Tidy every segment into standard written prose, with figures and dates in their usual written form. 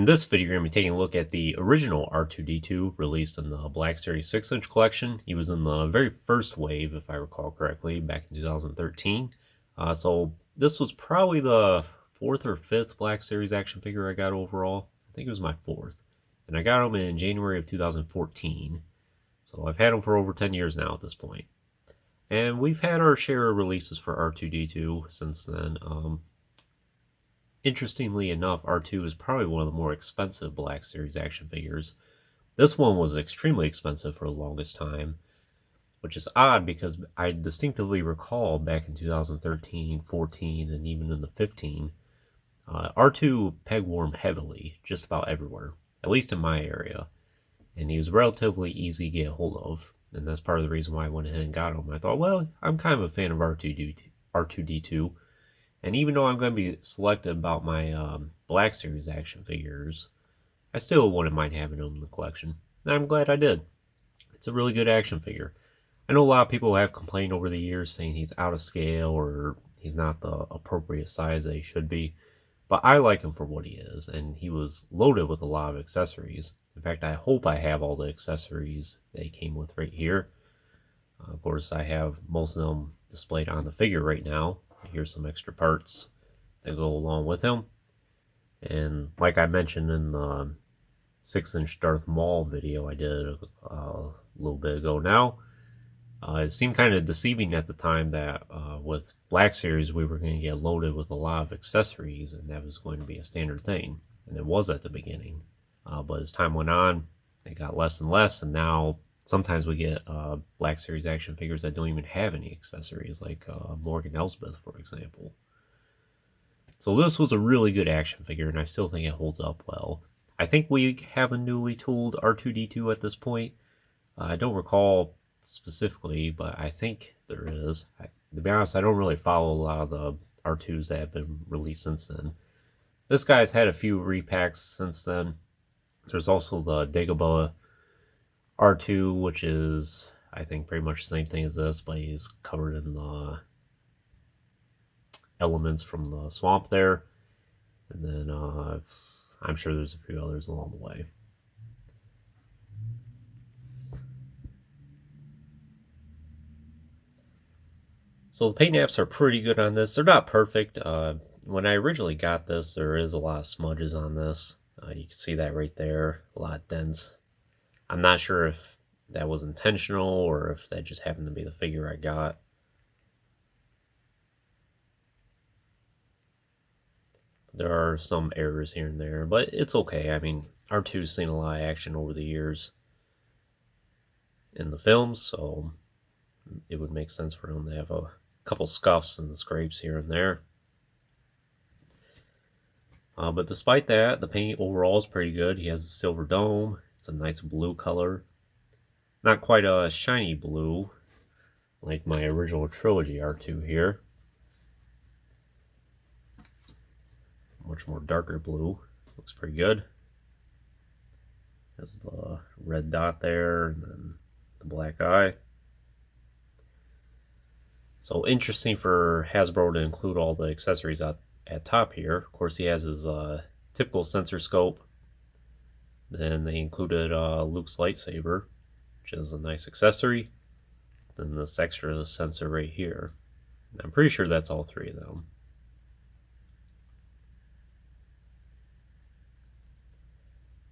In this video, you're going to be taking a look at the original R2-D2 released in the Black Series 6-inch collection. He was in the very first wave, if I recall correctly, back in 2013. So this was probably the fourth or fifth Black Series action figure I got overall. I think it was my fourth. And I got him in January of 2014. So I've had him for over 10 years now at this point. And we've had our share of releases for R2-D2 since then. Interestingly enough, R2 is probably one of the more expensive Black Series action figures. This one was extremely expensive for the longest time, which is odd because I distinctively recall back in 2013, 14, and even in the 15, R2 peg-warmed heavily just about everywhere, at least in my area. And he was relatively easy to get a hold of, and that's part of the reason why I went ahead and got him. I thought, well, I'm kind of a fan of R2-D2. And even though I'm going to be selective about my Black Series action figures, I still wouldn't mind having them in the collection. And I'm glad I did. It's a really good action figure. I know a lot of people have complained over the years saying he's out of scale or he's not the appropriate size that he should be. But I like him for what he is, and he was loaded with a lot of accessories. In fact, I hope I have all the accessories that he came with right here. Of course, I have most of them displayed on the figure right now. Here's some extra parts that go along with him. And like I mentioned in the 6-inch Darth Maul video I did a little bit ago now, it seemed kind of deceiving at the time that with Black Series we were going to get loaded with a lot of accessories and that was going to be a standard thing. And it was at the beginning. But as time went on, it got less and less, and now sometimes we get Black Series action figures that don't even have any accessories, like Morgan Elsbeth, for example. So this was a really good action figure, and I still think it holds up well. I think we have a newly tooled R2-D2 at this point. I don't recall specifically, but I think there is. To be honest, I don't really follow a lot of the R2s that have been released since then. This guy's had a few repacks since then. There's also the Dagobah R2, which is, I think, pretty much the same thing as this, but he's covered in the elements from the swamp there. And then I'm sure there's a few others along the way. So the paint apps are pretty good on this. They're not perfect. When I originally got this, there is a lot of smudges on this. You can see that right there, a lot of dents. I'm not sure if that was intentional or if that just happened to be the figure I got. There are some errors here and there, but it's okay. I mean, R2's seen a lot of action over the years in the films, so it would make sense for him to have a couple scuffs and scrapes here and there. But despite that, the paint overall is pretty good. He has a silver dome. It's a nice blue color. Not quite a shiny blue like my original trilogy R2 here. Much more darker blue. Looks pretty good. Has the red dot there and then the black eye. So interesting for Hasbro to include all the accessories at top here. Of course, he has his typical sensor scope. Then they included Luke's lightsaber, which is a nice accessory. Then this extra sensor right here. I'm pretty sure that's all three of them.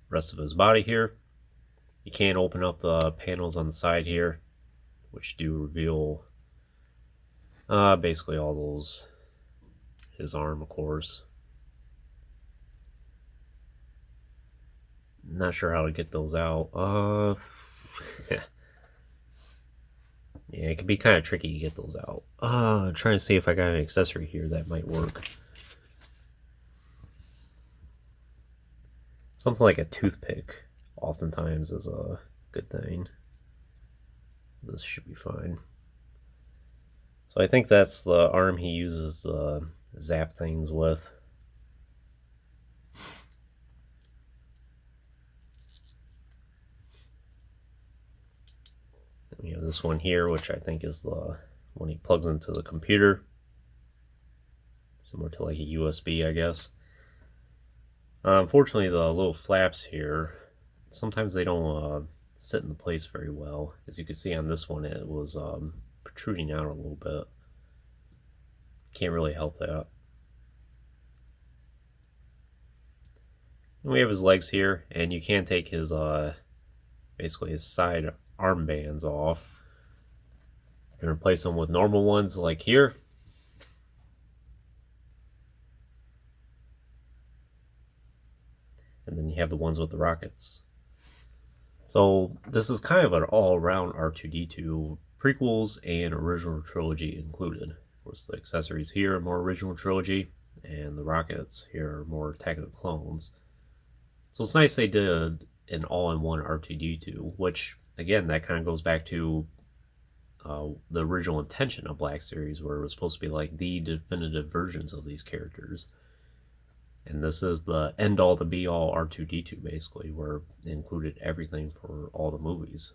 Rest of his body here. You can open up the panels on the side here, which do reveal basically all those. His arm, of course. Not sure how to get those out. Yeah, it can be kind of tricky to get those out. I'm trying to see if I got an accessory here that might work. Something like a toothpick oftentimes is a good thing. This should be fine. So I think that's the arm he uses the zap things with. We have this one here, which I think is the one he plugs into the computer. Similar to like a USB, I guess. Unfortunately, the little flaps here, sometimes they don't sit in place very well. As you can see on this one, it was protruding out a little bit. Can't really help that. And we have his legs here, and you can take his basically his side armbands off. You can replace them with normal ones like here. And then you have the ones with the rockets. So this is kind of an all-around R2-D2, prequels and original trilogy included. Of course, the accessories here are more original trilogy, and the rockets here are more Attack of the Clones. So it's nice they did an all-in-one R2-D2, which, again, that kind of goes back to the original intention of Black Series, where it was supposed to be like the definitive versions of these characters. And this is the end-all, the be-all R2-D2, basically, where it included everything for all the movies.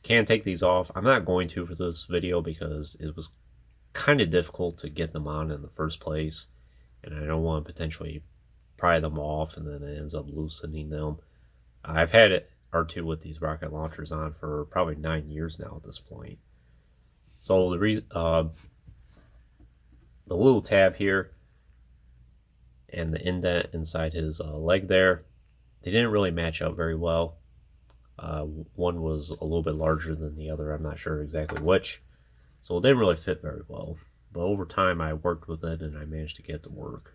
Can't take these off. I'm not going to for this video because it was kind of difficult to get them on in the first place, and I don't want to potentially pry them off and then it ends up loosening them. I've had it R2 with these rocket launchers on for probably 9 years now at this point. So the little tab here and the indent inside his leg there, they didn't really match up very well. One was a little bit larger than the other, I'm not sure exactly which, so it didn't really fit very well. But over time I worked with it and I managed to get it to work.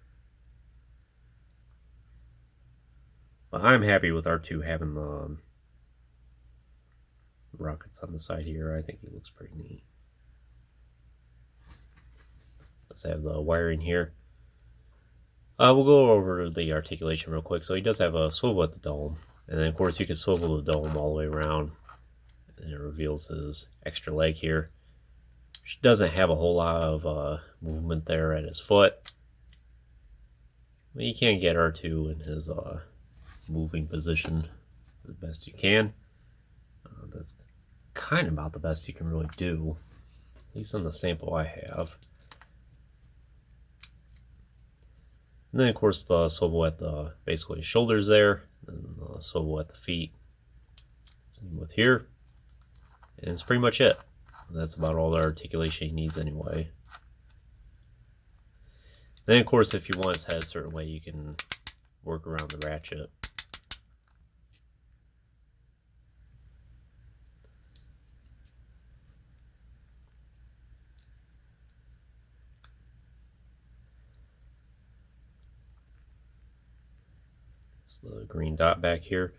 But I'm happy with R2 having the rockets on the side here. I think he looks pretty neat. Let's have the wiring here. We'll go over the articulation real quick. So he does have a swivel at the dome, and then of course you can swivel the dome all the way around, and it reveals his extra leg here, which doesn't have a whole lot of movement there at his foot. But you can get R2 in his moving position as best you can. That's kind of about the best you can really do, at least on the sample I have. And then of course the swivel at the basically shoulders there, and the swivel at the feet. Same with here. And it's pretty much it. That's about all the articulation he needs anyway. And then of course if you want his head a certain way, you can work around the ratchet. The green dot back here.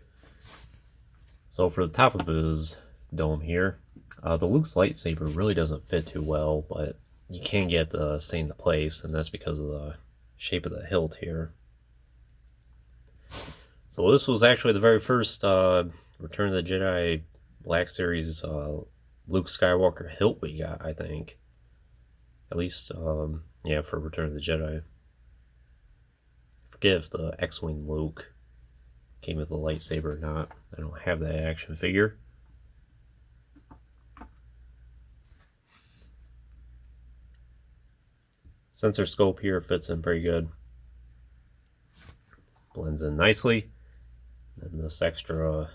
So for the top of his dome here, the Luke's lightsaber really doesn't fit too well, but you can get the stay into place, and that's because of the shape of the hilt here. So this was actually the very first Return of the Jedi Black Series Luke Skywalker hilt we got, I think. At least, yeah, for Return of the Jedi. I forget if the X-Wing Luke came with a lightsaber or not. I don't have that action figure. Sensor scope here fits in pretty good. Blends in nicely. And this extra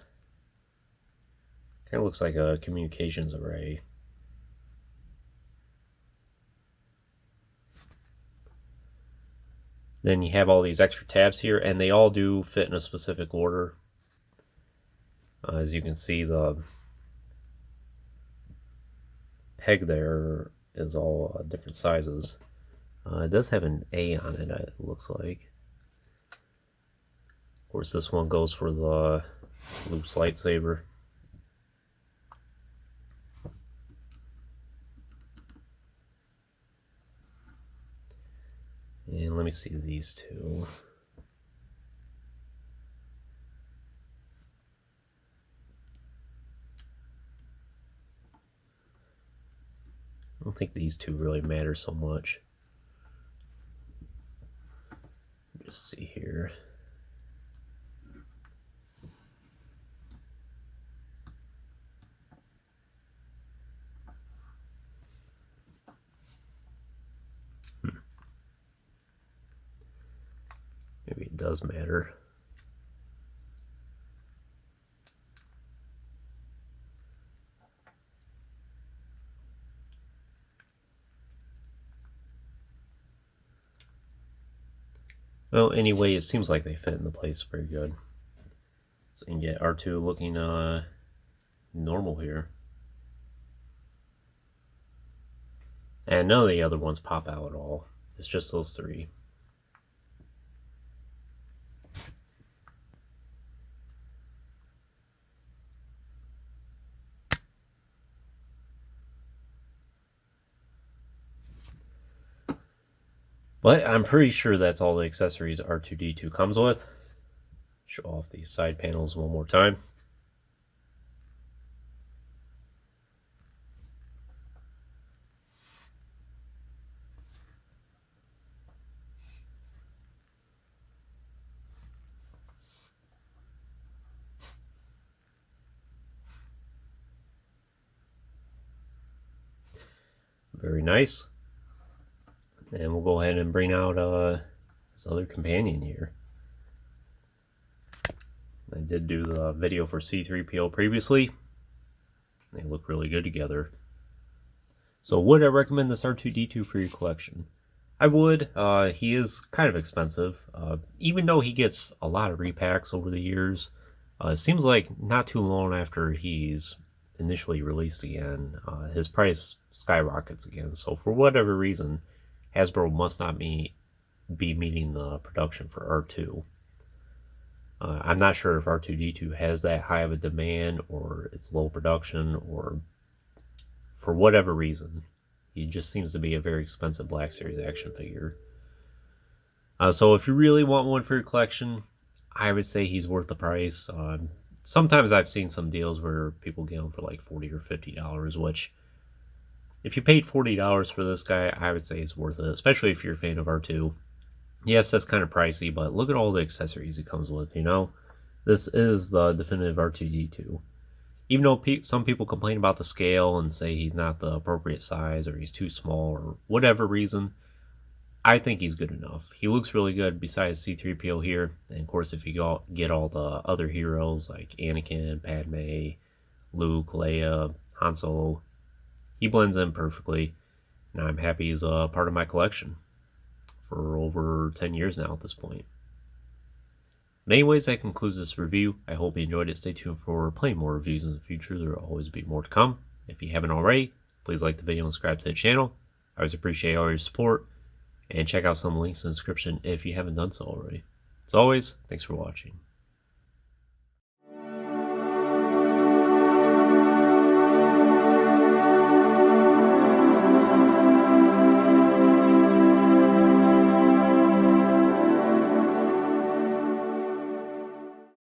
kind of looks like a communications array. Then you have all these extra tabs here, and they all do fit in a specific order. As you can see, the peg there is all different sizes. It does have an A on it, it looks like. Of course, this one goes for the Luke's lightsaber. And let me see these two. I don't think these two really matter so much. Just see here. does matter. Well, anyway, it seems like they fit in the place pretty good. So you can get R2 looking normal here. And none of the other ones pop out at all. It's just those three. But I'm pretty sure that's all the accessories R2-D2 comes with. Show off these side panels one more time. Very nice. And we'll go ahead and bring out this other companion here. I did do the video for C-3PO previously. They look really good together. So would I recommend this R2-D2 for your collection? I would. He is kind of expensive. Even though he gets a lot of repacks over the years, it seems like not too long after he's initially released again, his price skyrockets again. So for whatever reason, Hasbro must not be meeting the production for R2. I'm not sure if R2-D2 has that high of a demand, or it's low production, or for whatever reason, he just seems to be a very expensive Black Series action figure. So if you really want one for your collection, I would say he's worth the price. Sometimes I've seen some deals where people get them for like $40 or $50, which if you paid $40 for this guy, I would say it's worth it, especially if you're a fan of R2. Yes, that's kind of pricey, but look at all the accessories he comes with, you know? This is the definitive R2-D2. Even though some people complain about the scale and say he's not the appropriate size or he's too small or whatever reason, I think he's good enough. He looks really good besides C-3PO here. And of course, if you get all the other heroes like Anakin, Padme, Luke, Leia, Han Solo, he blends in perfectly. And I'm happy he's a part of my collection for over 10 years now at this point. But anyways, that concludes this review. I hope you enjoyed it. Stay tuned for plenty more reviews in the future. There will always be more to come. If you haven't already, please like the video and subscribe to the channel. I always appreciate all your support. And check out some links in the description if you haven't done so already. As always, thanks for watching.